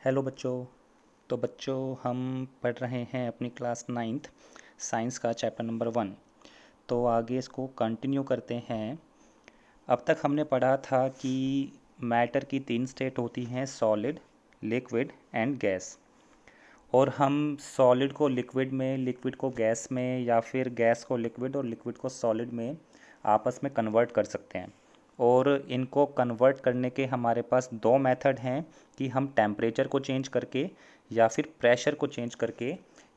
Hello बच्चों। तो बच्चों हम पढ़ रहे हैं अपनी क्लास 9th साइंस का चैप्टर नंबर 1। तो आगे इसको कंटिन्यू करते हैं। अब तक हमने पढ़ा था कि मैटर की 3 स्टेट होती हैं, सॉलिड, लिक्विड एंड गैस। और हम सॉलिड को लिक्विड में, लिक्विड को गैस में, या फिर गैस को लिक्विड और लिक्विड को सॉलिड में आपस में कन्वर्ट कर सकते हैं। और इनको कन्वर्ट करने के हमारे पास दो मेथड हैं कि हम टेम्परेचर को चेंज करके या फिर प्रेशर को चेंज करके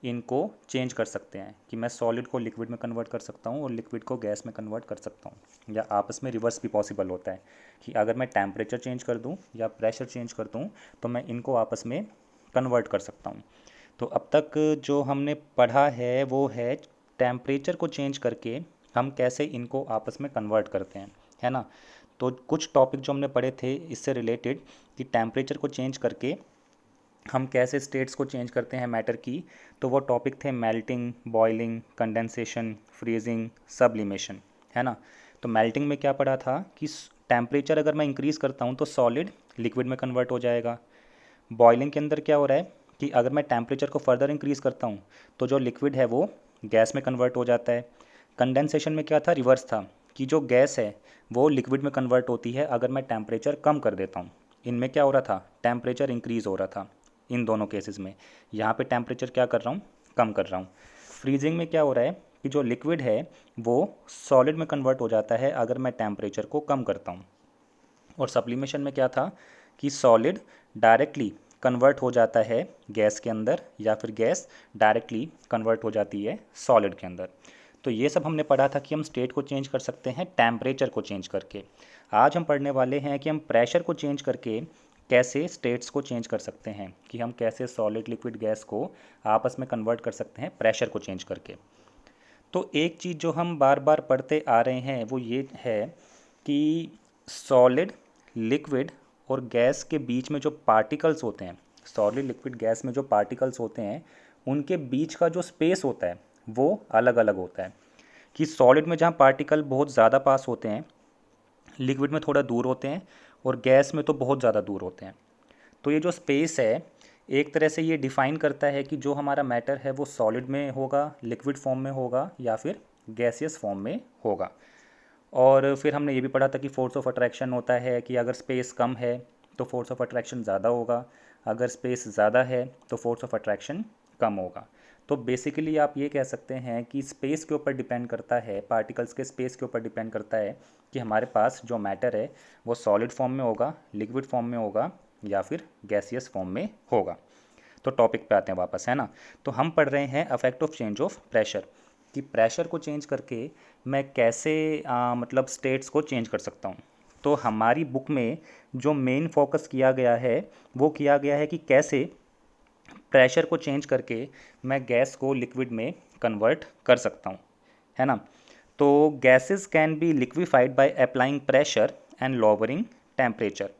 इनको चेंज कर सकते हैं। कि मैं सॉलिड को लिक्विड में कन्वर्ट कर सकता हूँ और लिक्विड को गैस में कन्वर्ट कर सकता हूँ, या आपस में रिवर्स भी पॉसिबल होता है कि अगर मैं टेम्परेचर चेंज कर दूँ या प्रेशर चेंज कर दूँ तो मैं इनको आपस में कन्वर्ट कर सकता हूँ। तो अब तक जो हमने पढ़ा है वो है टेम्परेचर को चेंज करके हम कैसे इनको आपस में कन्वर्ट करते हैं, है ना। तो कुछ टॉपिक जो हमने पढ़े थे इससे रिलेटेड कि टेम्परेचर को चेंज करके हम कैसे स्टेट्स को चेंज करते हैं मैटर की। तो वो टॉपिक थे melting, boiling, condensation, freezing, sublimation, है ना। तो मेल्टिंग में क्या पढ़ा था कि टेम्परेचर अगर मैं इंक्रीज़ करता हूँ तो सॉलिड लिक्विड में कन्वर्ट हो जाएगा। बॉइलिंग के अंदर क्या हो रहा है कि अगर मैं टेम्परेचर को फर्दर इंक्रीज़ करता हूँ तो जो लिक्विड है वो गैस में कन्वर्ट हो जाता है। कंडेंसेशन में क्या था, रिवर्स था कि जो गैस है वो लिक्विड में कन्वर्ट होती है अगर मैं टेम्परेचर कम कर देता हूँ। इनमें क्या हो रहा था, टेम्परेचर इंक्रीज़ हो रहा था इन दोनों केसेस में। यहाँ पे टेम्परेचर क्या कर रहा हूँ, कम कर रहा हूँ। फ्रीजिंग में क्या हो रहा है कि जो लिक्विड है वो सॉलिड में कन्वर्ट हो जाता है अगर मैं टेम्परेचर को कम करता हूँ। और सब्लिमेशन में क्या था कि सॉलिड डायरेक्टली कन्वर्ट हो जाता है गैस के अंदर, या फिर गैस डायरेक्टली कन्वर्ट हो जाती है सॉलिड के अंदर। तो ये सब हमने पढ़ा था कि हम स्टेट को चेंज कर सकते हैं टेम्परेचर को चेंज करके। आज हम पढ़ने वाले हैं कि हम प्रेशर को चेंज करके कैसे स्टेट्स को चेंज कर सकते हैं, कि हम कैसे सॉलिड, लिक्विड, गैस को आपस में कन्वर्ट कर सकते हैं प्रेशर को चेंज करके। तो एक चीज़ जो हम बार बार पढ़ते आ रहे हैं वो ये है कि सॉलिड, लिक्विड और गैस के बीच में जो पार्टिकल्स होते हैं, सॉलिड, लिक्विड, गैस में जो पार्टिकल्स होते हैं उनके बीच का जो स्पेस होता है वो अलग अलग होता है। कि सॉलिड में जहाँ पार्टिकल बहुत ज़्यादा पास होते हैं, लिक्विड में थोड़ा दूर होते हैं, और गैस में तो बहुत ज़्यादा दूर होते हैं। तो ये जो स्पेस है एक तरह से ये डिफ़ाइन करता है कि जो हमारा मैटर है वो सॉलिड में होगा, लिक्विड फॉर्म में होगा, या फिर गैसियस फॉर्म में होगा। और फिर हमने ये भी पढ़ा था कि फोर्स ऑफ अट्रैक्शन होता है कि अगर स्पेस कम है तो फोर्स ऑफ अट्रैक्शन ज़्यादा होगा, अगर स्पेस ज़्यादा है तो फोर्स ऑफ अट्रैक्शन कम होगा। तो बेसिकली आप ये कह सकते हैं कि स्पेस के ऊपर डिपेंड करता है, पार्टिकल्स के स्पेस के ऊपर डिपेंड करता है कि हमारे पास जो मैटर है वो सॉलिड फॉर्म में होगा, लिक्विड फॉर्म में होगा, या फिर गैसियस फॉर्म में होगा। तो टॉपिक पे आते हैं वापस, है ना। तो हम पढ़ रहे हैं affect of change of pressure, कि प्रेशर को चेंज करके मैं कैसे मतलब स्टेट्स को चेंज कर सकता हूँ। तो हमारी बुक में जो मेन फोकस किया गया है वो किया गया है कि कैसे प्रेशर को चेंज करके मैं गैस को लिक्विड में कन्वर्ट कर सकता हूँ, है ना। तो gases can be liquefied bye applying pressure and lowering temperature.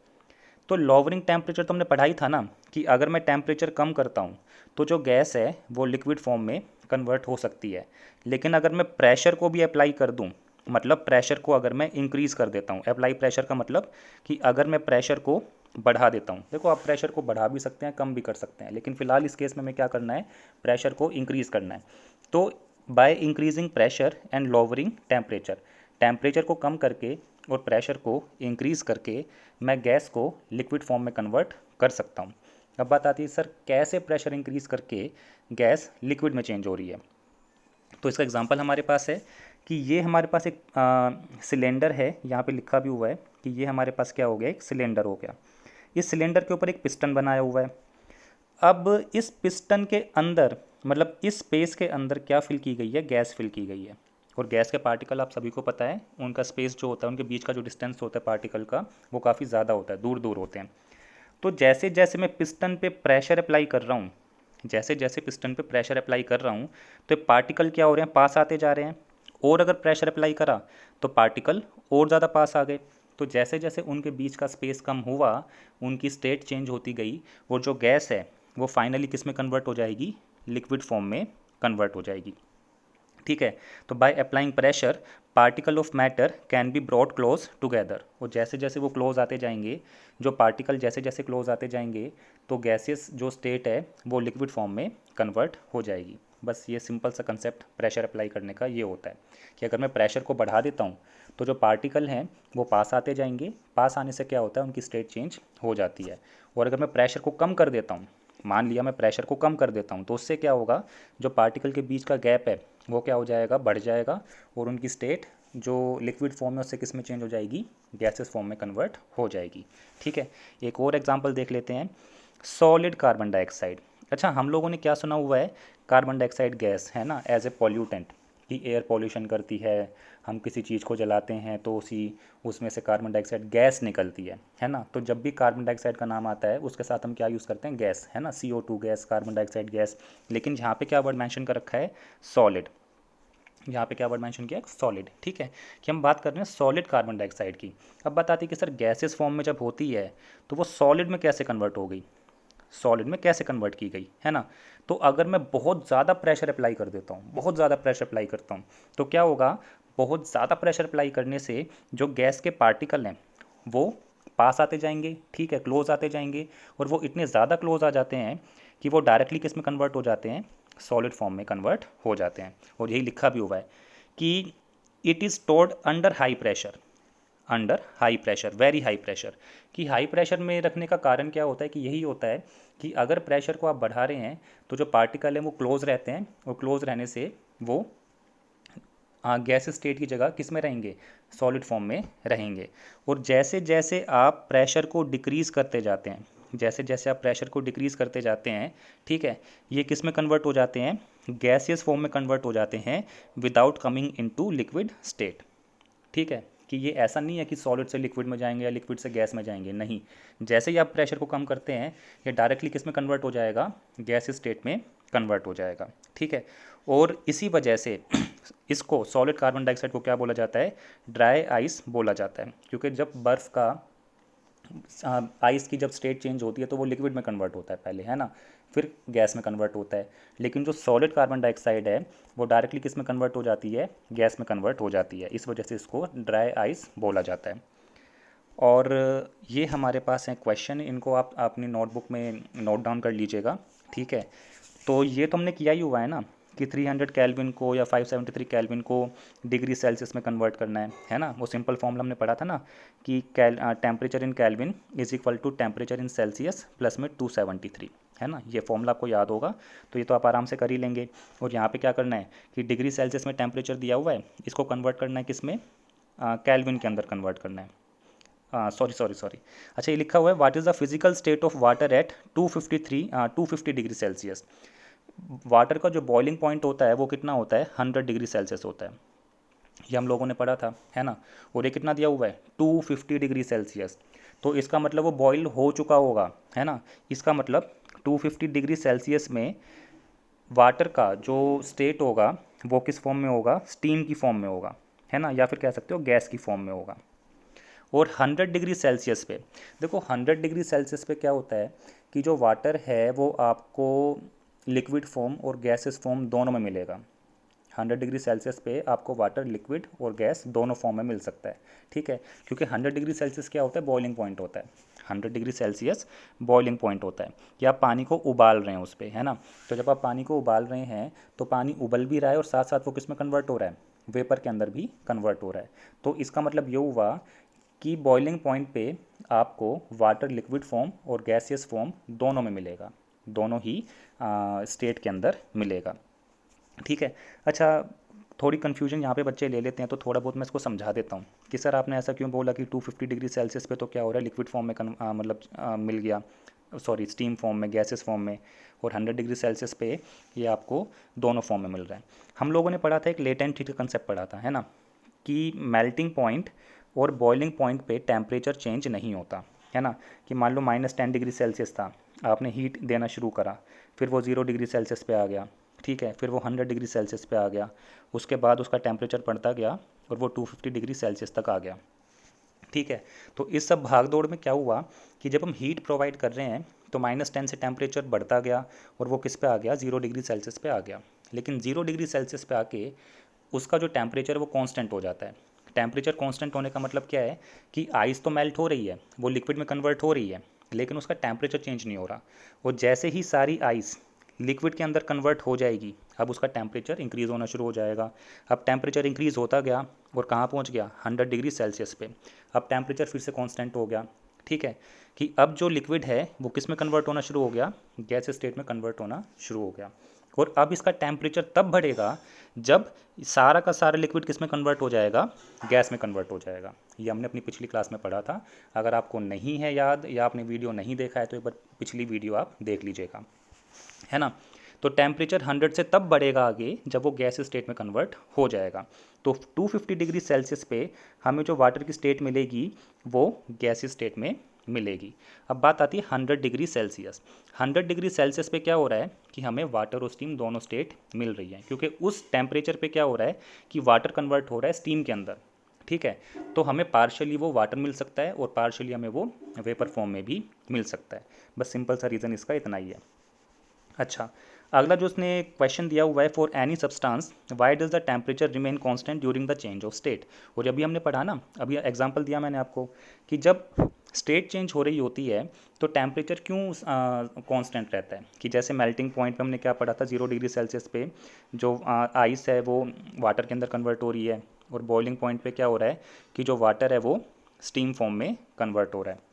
तो लोअरिंग टेम्परेचर तो हमने पढ़ा ही था ना, कि अगर मैं टेम्परेचर कम करता हूँ तो जो गैस है वो लिक्विड फॉर्म में कन्वर्ट हो सकती है। लेकिन अगर मैं प्रेशर को भी अप्लाई कर दूँ, मतलब प्रेशर को अगर मैं इंक्रीज़ कर देता हूँ, अप्लाई प्रेशर का मतलब कि अगर मैं प्रेशर को बढ़ा देता हूँ, देखो आप प्रेशर को बढ़ा भी सकते हैं, कम भी कर सकते हैं, लेकिन फ़िलहाल इस केस में हमें क्या करना है, प्रेशर को इंक्रीज़ करना है। तो by increasing pressure and lowering temperature, temperature को कम करके और प्रेशर को इंक्रीज़ करके मैं गैस को लिक्विड फॉर्म में कन्वर्ट कर सकता हूँ। अब बात आती है सर कैसे प्रेशर इंक्रीज़ करके गैस लिक्विड में चेंज हो रही है। तो इसका एग्जांपल हमारे पास है कि ये हमारे पास एक सिलेंडर है, यहाँ पे लिखा भी हुआ है कि ये हमारे पास क्या हो गया, एक सिलेंडर हो गया। इस सिलेंडर के ऊपर एक पिस्टन बनाया हुआ है। अब इस पिस्टन के अंदर, मतलब इस स्पेस के अंदर क्या फिल की गई है, गैस फिल की गई है। और गैस के पार्टिकल आप सभी को पता है, उनका स्पेस जो होता है, उनके बीच का जो डिस्टेंस होता है पार्टिकल का, वो काफ़ी ज़्यादा होता है, दूर दूर होते हैं। तो जैसे जैसे मैं पिस्टन पे प्रेशर अप्लाई कर रहा हूँ, जैसे जैसे पिस्टन पे प्रेशर अप्लाई कर रहा हूँ तो पार्टिकल क्या हो रहे हैं, पास आते जा रहे हैं। और अगर प्रेशर अप्लाई करा तो पार्टिकल और ज़्यादा पास आ गए। तो जैसे जैसे उनके बीच का स्पेस कम हुआ उनकी स्टेट चेंज होती गई। वो जो गैस है वो फाइनली किस में कन्वर्ट हो जाएगी, लिक्विड फॉर्म में कन्वर्ट हो जाएगी। ठीक है। तो bye applying pressure particle of matter can be brought close together, और जैसे जैसे वो क्लोज आते जाएंगे, जो पार्टिकल जैसे जैसे क्लोज आते जाएंगे, तो गैसेस जो स्टेट है वो लिक्विड फॉर्म में कन्वर्ट हो जाएगी। बस ये सिंपल सा कंसेप्ट प्रेशर अप्लाई करने का ये होता है कि अगर मैं प्रेशर को बढ़ा देता हूँ तो जो पार्टिकल हैं वो पास आते जाएंगे, पास आने से क्या होता है, उनकी स्टेट चेंज हो जाती है। और अगर मैं प्रेशर को कम कर देता हूँ, मान लिया मैं प्रेशर को कम कर देता हूँ, तो उससे क्या होगा, जो पार्टिकल के बीच का गैप है वो क्या हो जाएगा, बढ़ जाएगा, और उनकी स्टेट जो लिक्विड फॉर्म है उससे किस में चेंज हो जाएगी, गैसेस फॉर्म में कन्वर्ट हो जाएगी। ठीक है। एक और एग्जांपल देख लेते हैं, सॉलिड कार्बन डाइऑक्साइड। अच्छा, हम लोगों ने क्या सुना हुआ है, कार्बन डाइऑक्साइड गैस है ना, एज ए पॉल्यूटेंट, कि एयर पॉल्यूशन करती है, हम किसी चीज़ को जलाते हैं तो उसमें से कार्बन डाइऑक्साइड गैस निकलती है ना। तो जब भी कार्बन डाइऑक्साइड का नाम आता है उसके साथ हम क्या यूज़ करते हैं, गैस, है ना, CO2 gas, carbon dioxide gas. लेकिन यहाँ पे क्या वर्ड मेंशन कर रखा है, सॉलिड। यहाँ पे क्या वर्ड मेंशन किया, सॉलिड। ठीक है, कि हम बात कर रहे हैं सॉलिड कार्बन डाइऑक्साइड की। अब बात आती है कि सर गैसेस फॉर्म में जब होती है तो वो सॉलिड में कैसे कन्वर्ट हो गई, सॉलिड में कैसे कन्वर्ट की गई, है ना। तो अगर मैं बहुत ज़्यादा प्रेशर अप्लाई कर देता हूँ, बहुत ज़्यादा प्रेशर अप्लाई करता हूँ, तो क्या होगा, बहुत ज़्यादा प्रेशर अप्लाई करने से जो गैस के पार्टिकल हैं वो पास आते जाएंगे, ठीक है, क्लोज आते जाएंगे, और वो इतने ज़्यादा क्लोज आ जाते हैं कि वो डायरेक्टली किस में कन्वर्ट हो जाते हैं, सॉलिड फॉर्म में कन्वर्ट हो जाते हैं। और यही लिखा भी हुआ है कि it is stored under high pressure, under high pressure, very high pressure. कि हाई प्रेशर में रखने का कारण क्या होता है, कि यही होता है कि अगर प्रेशर को आप बढ़ा रहे हैं तो जो पार्टिकल हैं वो क्लोज रहते हैं, और क्लोज रहने से वो गैस स्टेट की जगह किस में रहेंगे, सॉलिड फॉर्म में रहेंगे। और जैसे जैसे आप प्रेशर को डिक्रीज़ करते जाते हैं, जैसे जैसे आप प्रेशर को डिक्रीज़ करते जाते हैं, ठीक है, ये किस में कन्वर्ट हो जाते हैं, गैसियस फॉर्म में कन्वर्ट हो जाते हैं, without coming into liquid state. ठीक है, कि ये ऐसा नहीं है कि सॉलिड से लिक्विड में जाएंगे या लिक्विड से गैस में जाएंगे, नहीं। जैसे ही आप प्रेशर को कम करते हैं ये डायरेक्टली किस में कन्वर्ट हो जाएगा, गैस स्टेट में कन्वर्ट हो जाएगा। ठीक है। और इसी वजह से इसको, सॉलिड कार्बन डाइऑक्साइड को क्या बोला जाता है, ड्राई आइस बोला जाता है। क्योंकि जब बर्फ़ का, आइस की जब स्टेट चेंज होती है तो वो लिक्विड में कन्वर्ट होता है पहले, है ना, फिर गैस में कन्वर्ट होता है। लेकिन जो सॉलिड कार्बन डाइऑक्साइड है वो डायरेक्टली किस में कन्वर्ट हो जाती है, गैस में कन्वर्ट हो जाती है। इस वजह से इसको ड्राई आइस बोला जाता है। और ये हमारे पास हैं क्वेश्चन, इनको आप अपनी नोटबुक में नोट डाउन कर लीजिएगा। ठीक है। तो ये तो हमने किया ही हुआ है ना, कि 300 केल्विन को या 573 केल्विन को डिग्री सेल्सियस में कन्वर्ट करना है ना। वो सिंपल फॉर्मूला हमने पढ़ा था ना, कि temperature in Kelvin is equal to temperature in Celsius plus में 273, है ना। ये फॉर्मूला आपको याद होगा, तो ये तो आप आराम से कर ही लेंगे। और यहाँ पे क्या करना है कि डिग्री सेल्सियस में टेम्परेचर दिया हुआ है, इसको कन्वर्ट करना है किस में, केल्विन के अंदर कन्वर्ट करना है। सॉरी। अच्छा, ये लिखा हुआ है, what is the physical state of water at 250 degree Celsius. Water का जो बॉइलिंग पॉइंट होता है वो कितना होता है, 100 डिग्री सेल्सियस होता है। ये हम लोगों ने पढ़ा था, है ना। और ये कितना दिया हुआ है, 250 डिग्री सेल्सियस। तो इसका मतलब वो बॉयल हो चुका होगा, है ना। इसका मतलब 250 डिग्री सेल्सियस में वाटर का जो स्टेट होगा वो किस फॉर्म में होगा, स्टीम की फॉर्म में होगा, है ना, या फिर कह सकते हो गैस की फॉर्म में होगा। और 100 डिग्री सेल्सियस पे, देखो 100 डिग्री सेल्सियस पे क्या होता है कि जो वाटर है वो आपको लिक्विड फॉर्म और गैसेस फॉर्म दोनों में मिलेगा। 100 डिग्री सेल्सियस पे आपको वाटर लिक्विड और गैस दोनों फॉर्म में मिल सकता है। ठीक है, क्योंकि 100 डिग्री सेल्सियस क्या होता है, बॉइलिंग पॉइंट होता है। 100 डिग्री सेल्सियस बॉइलिंग पॉइंट होता है कि आप पानी को उबाल रहे हैं उस पर, है ना। तो जब आप पानी को उबाल रहे हैं तो पानी उबल भी रहा है और साथ साथ वो किस में कन्वर्ट हो रहा है, वेपर के अंदर भी कन्वर्ट हो रहा है। तो इसका मतलब ये हुआ कि बॉइलिंग पॉइंट पे आपको वाटर लिक्विड फॉर्म और गैसियस फॉर्म दोनों में मिलेगा, दोनों ही स्टेट के अंदर मिलेगा। ठीक है। अच्छा, थोड़ी कन्फ्यूजन यहाँ पे बच्चे ले लेते हैं, तो थोड़ा बहुत मैं इसको समझा देता हूँ कि सर आपने ऐसा क्यों बोला कि 250 डिग्री सेल्सियस पे तो क्या हो रहा है, लिक्विड फॉर्म में मतलब मिल गया, सॉरी स्टीम फॉर्म में, गैसेस फॉर्म में, और 100 डिग्री सेल्सियस पे ये आपको दोनों फॉर्म में मिल रहा है। हम लोगों ने पढ़ा था, एक लेटेंट हीट का कंसेप्ट पढ़ा था, है ना, कि मेल्टिंग पॉइंट और बॉइलिंग पॉइंट पे टेम्परेचर चेंज नहीं होता, है ना। कि मान लो -10 डिग्री सेल्सियस था, आपने हीट देना शुरू करा, फिर वो 0 डिग्री सेल्सियस पे आ गया, ठीक है, फिर वो 100 डिग्री सेल्सियस पे आ गया, उसके बाद उसका टेम्परेचर बढ़ता गया और वो 250 डिग्री सेल्सियस तक आ गया। ठीक है। तो इस सब भाग दौड़ में क्या हुआ कि जब हम हीट प्रोवाइड कर रहे हैं तो -10 से टेम्परेचर बढ़ता गया और वो किस पे आ गया, 0 डिग्री सेल्सियस पे आ गया, लेकिन 0 डिग्री सेल्सियस पे आके उसका जो टेम्परेचर है वो कांस्टेंट हो जाता है। टेम्परेचर कांस्टेंट होने का मतलब क्या है कि आइस तो मेल्ट हो रही है, वो लिक्विड में कन्वर्ट हो रही है, लेकिन उसका टेम्परेचर चेंज नहीं हो रहा। और जैसे ही सारी आइस लिक्विड के अंदर कन्वर्ट हो जाएगी, अब उसका टेम्परेचर इंक्रीज़ होना शुरू हो जाएगा। अब टेम्परेचर इंक्रीज़ होता गया और कहाँ पहुँच गया, 100 डिग्री सेल्सियस पे। अब टेम्परेचर फिर से कांस्टेंट हो गया। ठीक है, कि अब जो लिक्विड है वो किस में कन्वर्ट होना शुरू हो गया, गैस स्टेट में कन्वर्ट होना शुरू हो गया। और अब इसका टेम्परेचर तब बढ़ेगा जब सारा का सारा लिक्विड किस में कन्वर्ट हो जाएगा, गैस में कन्वर्ट हो जाएगा। ये हमने अपनी पिछली क्लास में पढ़ा था। अगर आपको नहीं है याद या आपने वीडियो नहीं देखा है तो एक बार पिछली वीडियो आप देख लीजिएगा, है ना। तो टेम्परेचर 100 से तब बढ़ेगा आगे जब वो गैस स्टेट में कन्वर्ट हो जाएगा। तो 250 डिग्री सेल्सियस पे हमें जो वाटर की स्टेट मिलेगी वो गैस स्टेट में मिलेगी। अब बात आती है 100 डिग्री सेल्सियस। 100 डिग्री सेल्सियस पे क्या हो रहा है कि हमें वाटर और स्टीम दोनों स्टेट मिल रही है, क्योंकि उस टेम्परेचर पे क्या हो रहा है कि वाटर कन्वर्ट हो रहा है स्टीम के अंदर। ठीक है, तो हमें पार्शली वो वाटर मिल सकता है और पार्शली हमें वो वेपर फॉर्म में भी मिल सकता है। बस सिंपल सा रीज़न इसका इतना ही है। अच्छा, अगला जो उसने क्वेश्चन दिया हुआ है, for any substance why does the temperature remain constant during the change of state. और अभी हमने पढ़ा ना, अभी एग्जांपल दिया मैंने आपको कि जब स्टेट चेंज हो रही होती है तो टेम्परेचर क्यों कांस्टेंट रहता है। कि जैसे मेल्टिंग पॉइंट पे हमने क्या पढ़ा था, 0 डिग्री सेल्सियस पे जो आइस है वो वाटर के अंदर कन्वर्ट हो रही है, और बॉइलिंग पॉइंट पे क्या हो रहा है कि जो वाटर है वो स्टीम फॉर्म में कन्वर्ट हो रहा है।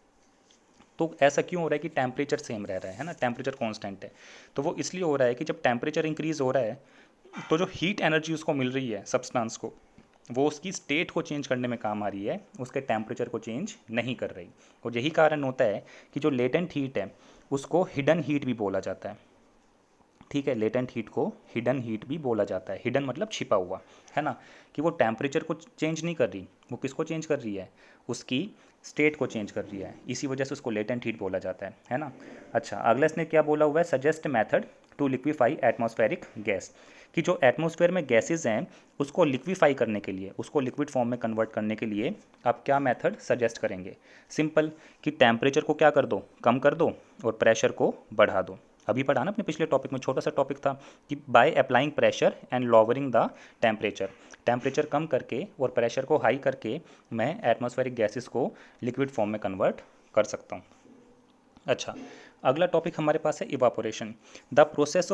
तो ऐसा क्यों हो रहा है कि टेम्परेचर सेम रह रहा है ना, टेम्परेचर कांस्टेंट है। तो वो इसलिए हो रहा है कि जब टेम्परेचर इंक्रीज़ हो रहा है तो जो हीट एनर्जी उसको मिल रही है सब्सटेंस को, वो उसकी स्टेट को चेंज करने में काम आ रही है, उसके टेम्परेचर को चेंज नहीं कर रही। और यही कारण होता है कि जो लेटेंट हीट है उसको हिडन हीट भी बोला जाता है। ठीक है, लेटेंट हीट को हिडन हीट भी बोला जाता है। हिडन मतलब छिपा हुआ, है ना, कि वो टेम्परेचर को चेंज नहीं कर रही, वो किसको चेंज कर रही है, उसकी स्टेट को चेंज कर रही है, इसी वजह से उसको लेटेंट हीट बोला जाता है ना। अच्छा, अगला इसने क्या बोला हुआ है, suggest method to liquefy atmospheric gas. कि जो एटमॉस्फेयर में गैसेज हैं उसको लिक्विफाई करने के लिए, उसको लिक्विड फॉर्म में कन्वर्ट करने के लिए आप क्या मेथड सजेस्ट करेंगे। सिंपल, कि टेम्परेचर को क्या कर दो, कम कर दो, और प्रेशर को बढ़ा दो। अभी पढ़ा ना अपने पिछले टॉपिक में, छोटा सा टॉपिक था कि by applying pressure and lowering the temperature. Temperature कम करके और प्रेशर को हाई करके मैं एटमॉस्फेरिक गैसेस को लिक्विड फॉर्म में कन्वर्ट कर सकता हूँ। अच्छा, अगला टॉपिक हमारे पास है evaporation, the process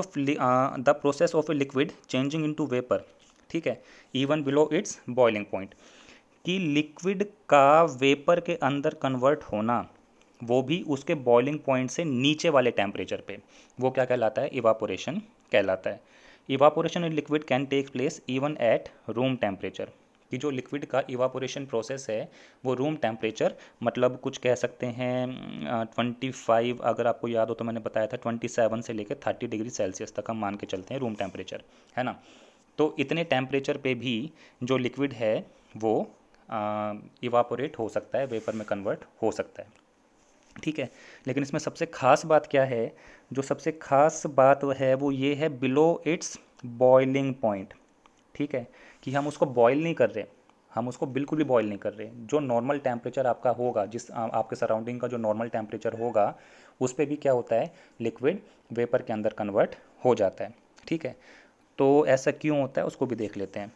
of a liquid changing into vapour. ठीक है, even below its boiling point. कि लिक्विड का वेपर के अंदर कन्वर्ट होना, वो भी उसके बॉइलिंग पॉइंट से नीचे वाले टेम्परेचर पे, वो क्या कहलाता है, इवापोरेशन कहलाता है। Evaporation in liquid can take place even at room temperature. कि जो लिक्विड का इवापोरेशन प्रोसेस है वो रूम टेम्परेचर, मतलब कुछ कह सकते हैं 25, अगर आपको याद हो तो मैंने बताया था 27 से लेकर 30 डिग्री सेल्सियस तक हम मान के चलते हैं रूम टेम्परेचर, है ना। तो इतने टेम्परेचर पे भी जो लिक्विड है वो इवापोरेट हो सकता है, वेपर में कन्वर्ट हो सकता है। ठीक है, लेकिन इसमें सबसे ख़ास बात क्या है, जो सबसे ख़ास बात है वो ये है बिलो इट्स बॉइलिंग पॉइंट। ठीक है, कि हम उसको बॉयल नहीं कर रहे, हम उसको बिल्कुल भी बॉयल नहीं कर रहे। जो नॉर्मल टेम्परेचर आपका होगा, जिस आपके सराउंडिंग का जो नॉर्मल टेम्परेचर होगा उस पर भी क्या होता है, लिक्विड वेपर के अंदर कन्वर्ट हो जाता है। ठीक है, तो ऐसा क्यों होता है उसको भी देख लेते हैं।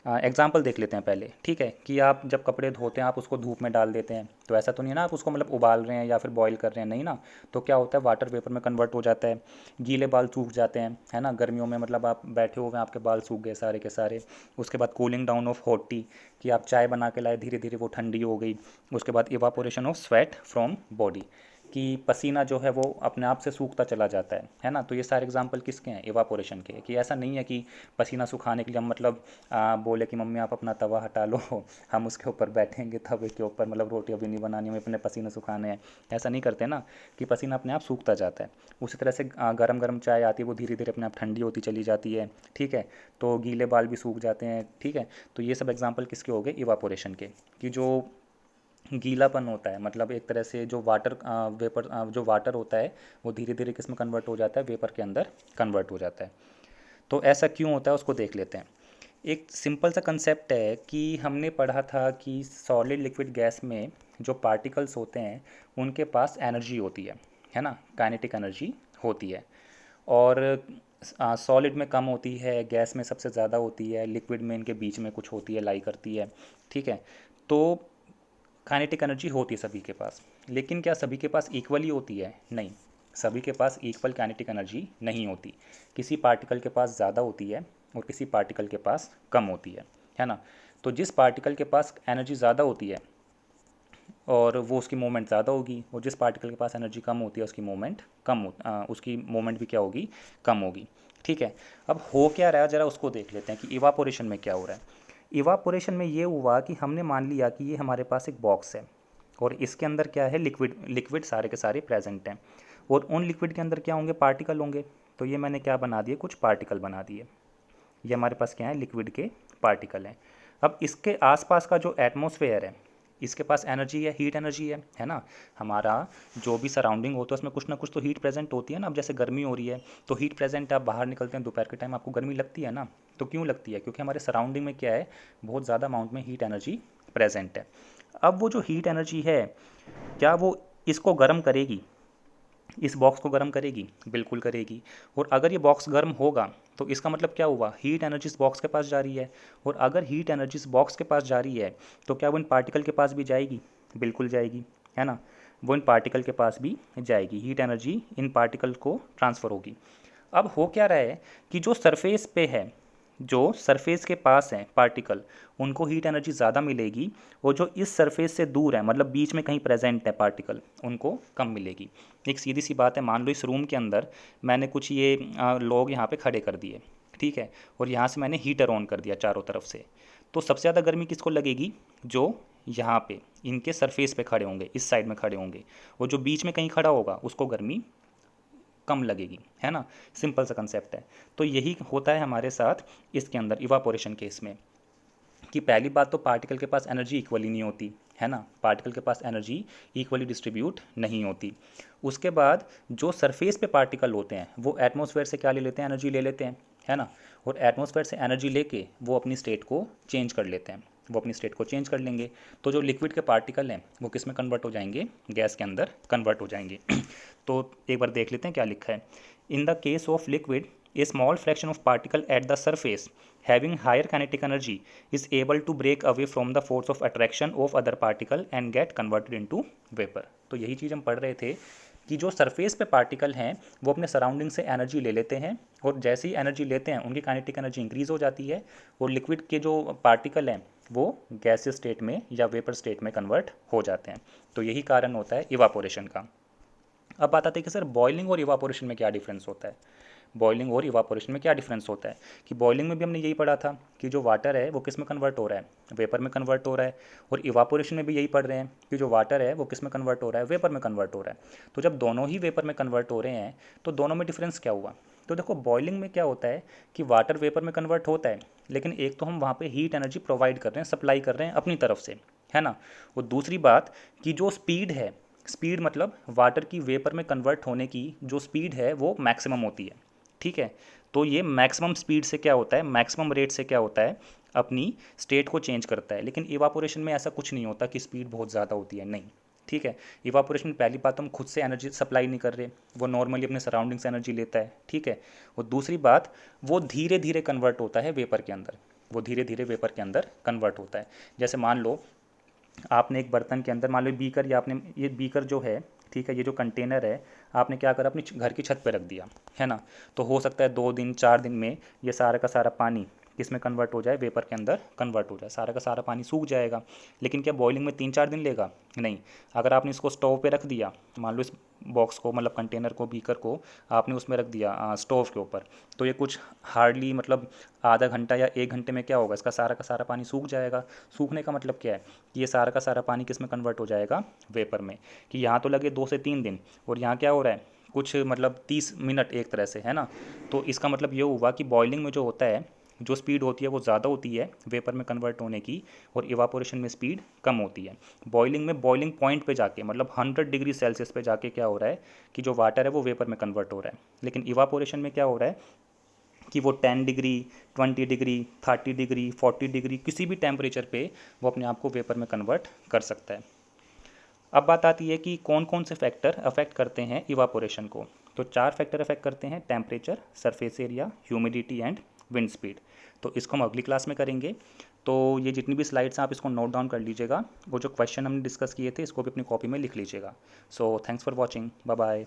एग्जाम्पल देख लेते हैं पहले। ठीक है, कि आप जब कपड़े धोते हैं आप उसको धूप में डाल देते हैं, तो ऐसा तो नहीं है ना आप उसको मतलब उबाल रहे हैं या फिर बॉईल कर रहे हैं, नहीं ना। तो क्या होता है, वाटर वेपर में कन्वर्ट हो जाता है, गीले बाल सूख जाते हैं, है ना। गर्मियों में मतलब आप बैठे हुए हैं, आपके बाल सूख गए सारे के सारे। उसके बाद cooling down of hot T, कि आप चाय बना के लाए, धीरे धीरे वो ठंडी हो गई। उसके बाद evaporation of sweat from body, कि पसीना जो है वो अपने आप से सूखता चला जाता है ना। तो ये सारे एग्जांपल किसके हैं, इवापोरेशन के। कि ऐसा नहीं है कि पसीना सुखाने के लिए हम मतलब बोले कि मम्मी आप अपना तवा हटा लो हम उसके ऊपर बैठेंगे तवे के ऊपर, मतलब रोटी अभी नहीं बनानी, हमें अपने पसीने सुखाने हैं। ऐसा नहीं करते ना, कि पसीना अपने आप सूखता जाता है। उसी तरह से गरम गरम चाय आती है, वो धीरे धीरे अपने आप ठंडी होती चली जाती है। ठीक है, तो गीले बाल भी सूख जाते हैं। ठीक है, तो ये सब एग्जाम्पल किसके हो गए, इवापोरेशन के। कि जो गीलापन होता है, मतलब एक तरह से जो वाटर वेपर जो वाटर होता है वो धीरे धीरे किस में कन्वर्ट हो जाता है, वेपर के अंदर कन्वर्ट हो जाता है। तो ऐसा क्यों होता है उसको देख लेते हैं। एक सिंपल सा कंसेप्ट है कि हमने पढ़ा था कि सॉलिड लिक्विड गैस में जो पार्टिकल्स होते हैं उनके पास एनर्जी होती है ना, काइनेटिक एनर्जी होती है। और सॉलिड में कम होती है, गैस में सबसे ज़्यादा होती है, लिक्विड में इनके बीच में कुछ होती है, लाई करती है। ठीक है, तो काइनेटिक एनर्जी होती है सभी के पास, लेकिन क्या सभी के पास इक्वली होती है? नहीं, सभी के पास इक्वल काइनेटिक एनर्जी नहीं होती। किसी पार्टिकल के पास ज़्यादा होती है और किसी पार्टिकल के पास कम होती है ना। तो जिस पार्टिकल के पास एनर्जी ज़्यादा होती है और वो उसकी मूवमेंट ज़्यादा होगी, और जिस पार्टिकल के पास एनर्जी कम होती है उसकी मूवमेंट उसकी मूवमेंट भी क्या होगी? कम होगी। ठीक है, अब हो क्या रहा है ज़रा उसको देख लेते हैं कि इवापोरेशन में क्या हो रहा है। इवापोरेशन में ये हुआ कि हमने मान लिया कि ये हमारे पास एक बॉक्स है और इसके अंदर क्या है? लिक्विड लिक्विड सारे के सारे प्रेजेंट हैं, और उन लिक्विड के अंदर क्या होंगे? पार्टिकल होंगे। तो ये मैंने क्या बना दिए? कुछ पार्टिकल बना दिए। ये हमारे पास क्या है? लिक्विड के पार्टिकल हैं। अब इसके आसपास का जो एटमॉस्फेयर है, इसके पास एनर्जी है, हीट एनर्जी है ना। हमारा जो भी सराउंडिंग होता है उसमें कुछ ना कुछ तो हीट प्रेजेंट होती है ना। अब जैसे गर्मी हो रही है तो हीट प्रेजेंट है, आप बाहर निकलते हैं दोपहर के टाइम, आपको गर्मी लगती है ना। तो क्यों लगती है? क्योंकि हमारे सराउंडिंग में क्या है? बहुत ज़्यादा अमाउंट में हीट एनर्जी प्रेजेंट है। अब वो जो हीट एनर्जी है, क्या वो इसको गर्म करेगी? इस बॉक्स को गर्म करेगी? बिल्कुल करेगी। और अगर ये बॉक्स गर्म होगा तो इसका मतलब क्या हुआ? हीट एनर्जी इस बॉक्स के पास जा रही है। और अगर हीट एनर्जी इस बॉक्स के पास जा रही है तो क्या वो इन पार्टिकल के पास भी जाएगी? बिल्कुल जाएगी, है ना। वो इन पार्टिकल के पास भी जाएगी, हीट एनर्जी इन पार्टिकल को ट्रांसफ़र होगी। अब हो क्या रहा है कि जो सरफेस पे है, जो सरफेस के पास हैं पार्टिकल, उनको हीट एनर्जी ज़्यादा मिलेगी, और जो इस सरफेस से दूर है, मतलब बीच में कहीं प्रेजेंट है पार्टिकल, उनको कम मिलेगी। एक सीधी सी बात है, मान लो इस रूम के अंदर मैंने कुछ ये लोग यहाँ पे खड़े कर दिए, ठीक है, और यहाँ से मैंने हीटर ऑन कर दिया चारों तरफ से। तो सबसे ज़्यादा गर्मी किसको लगेगी? जो यहाँ पे इनके सरफेस पे खड़े होंगे, इस साइड में खड़े होंगे, और जो बीच में कहीं खड़ा होगा उसको गर्मी कम लगेगी, है ना। सिंपल सा कंसेप्ट है। तो यही होता है हमारे साथ इसके अंदर इवापोरेशन केस में, कि पहली बात तो पार्टिकल के पास एनर्जी इक्वली नहीं होती, है ना। पार्टिकल के पास एनर्जी इक्वली डिस्ट्रीब्यूट नहीं होती। उसके बाद जो सरफेस पे पार्टिकल होते हैं वो एटमॉस्फेयर से क्या ले लेते हैं? एनर्जी ले लेते हैं, है ना। और एटमॉस्फेयर से एनर्जी लेके वो अपनी स्टेट को चेंज कर लेते हैं, वो अपनी स्टेट को चेंज कर लेंगे। तो जो लिक्विड के पार्टिकल हैं वो किस में कन्वर्ट हो जाएंगे? गैस के अंदर कन्वर्ट हो जाएंगे। तो एक बार देख लेते हैं क्या लिखा है। In the case of liquid, a small fraction of particle at the surface having higher kinetic energy is able to break away from the force of attraction of other particle and get converted into vapor। तो यही चीज़ हम पढ़ रहे थे कि जो surface पे particle हैं वो अपने सराउंडिंग से एनर्जी ले लेते हैं, और जैसे ही एनर्जी लेते हैं उनकी काइनेटिक एनर्जी इंक्रीज़ हो जाती है, और लिक्विड के जो पार्टिकल हैं वो गैसियस स्टेट में या वेपर स्टेट में कन्वर्ट हो जाते हैं। तो यही कारण होता है इवापोरेशन का। अब बात आती है कि सर बॉइलिंग और इवापोरेशन में क्या डिफरेंस होता है। बॉइलिंग और इवापोरेशन में क्या डिफरेंस होता है कि बॉइलिंग में भी हमने यही पढ़ा था कि जो वाटर है वो किस में कन्वर्ट हो रहा है? वेपर में कन्वर्ट हो रहा है। और इवापोरेशन में भी यही पढ़ रहे हैं कि जो वाटर है वो किस में कन्वर्ट हो रहा है? वेपर में कन्वर्ट हो रहा है। तो जब दोनों ही वेपर में कन्वर्ट हो रहे हैं तो दोनों में डिफरेंस क्या हुआ? तो देखो, बॉइलिंग में क्या होता है कि वाटर वेपर में कन्वर्ट होता है, लेकिन एक तो हम वहाँ पर हीट एनर्जी प्रोवाइड कर रहे हैं, सप्लाई कर रहे हैं अपनी तरफ से, है ना। और दूसरी बात कि जो स्पीड है, स्पीड मतलब वाटर की वेपर में कन्वर्ट होने की जो स्पीड है वो मैक्सिमम होती है, ठीक है। तो ये मैक्सिमम स्पीड से क्या होता है? मैक्सिमम रेट से क्या होता है? अपनी स्टेट को चेंज करता है। लेकिन इवापोरेशन में ऐसा कुछ नहीं होता कि स्पीड बहुत ज़्यादा होती है, नहीं, ठीक है। इवापोरेशन में पहली बात, हम खुद से एनर्जी सप्लाई नहीं कर रहे, वो नॉर्मली अपने सराउंडिंग से एनर्जी लेता है, ठीक है। और दूसरी बात, वो धीरे धीरे कन्वर्ट होता है वेपर के अंदर, वो धीरे धीरे वेपर के अंदर कन्वर्ट होता है। जैसे मान लो आपने एक बर्तन के अंदर, मान लो बीकर, या आपने ये बीकर जो है, ठीक है, ये जो कंटेनर है, आपने क्या करा? अपनी घर की छत पे रख दिया, है ना। तो हो सकता है 2 दिन 4 दिन में ये सारा का सारा पानी किस में कन्वर्ट हो जाए? वेपर के अंदर कन्वर्ट हो जाए, सारा का सारा पानी सूख जाएगा। लेकिन क्या बॉइलिंग में 3-4 दिन लेगा? नहीं। अगर आपने इसको स्टोव पे रख दिया, मान लो इस बॉक्स को, मतलब कंटेनर को, बीकर को आपने उसमें रख दिया स्टोव के ऊपर, तो ये कुछ हार्डली मतलब आधा घंटा या 1 घंटे में क्या होगा? इसका सारा का सारा पानी सूख जाएगा। सूखने का मतलब क्या है कि ये सारा का सारा पानी किस में कन्वर्ट हो जाएगा? वेपर में। कि यहाँ तो लगे 2 से 3 दिन, और यहाँ क्या हो रहा है? कुछ मतलब 30 मिनट एक तरह से, है ना। तो इसका मतलब ये हुआ कि बॉइलिंग में जो होता है, जो स्पीड होती है वो ज़्यादा होती है वेपर में कन्वर्ट होने की, और इवापोरेशन में स्पीड कम होती है। बॉइलिंग में बॉइलिंग पॉइंट पे जाके, मतलब 100 डिग्री सेल्सियस पे जाके क्या हो रहा है कि जो वाटर है वो वेपर में कन्वर्ट हो रहा है। लेकिन इवापोरेशन में क्या हो रहा है कि वो 10 डिग्री, 20 डिग्री, 30 डिग्री, 40 डिग्री, किसी भी टेम्परेचर पे वो अपने आप को वेपर में कन्वर्ट कर सकता है। अब बात आती है कि कौन कौन से फैक्टर अफेक्ट करते हैं इवापोरेशन को। तो 4 फैक्टर अफेक्ट करते हैं, temperature, surface area, humidity and wind speed. तो इसको हम अगली क्लास में करेंगे। तो ये जितनी भी स्लाइड्स हैं आप इसको नोट डाउन कर लीजिएगा। वो जो क्वेश्चन हमने डिस्कस किए थे इसको भी अपनी कॉपी में लिख लीजिएगा। So thanks for watching, bye bye.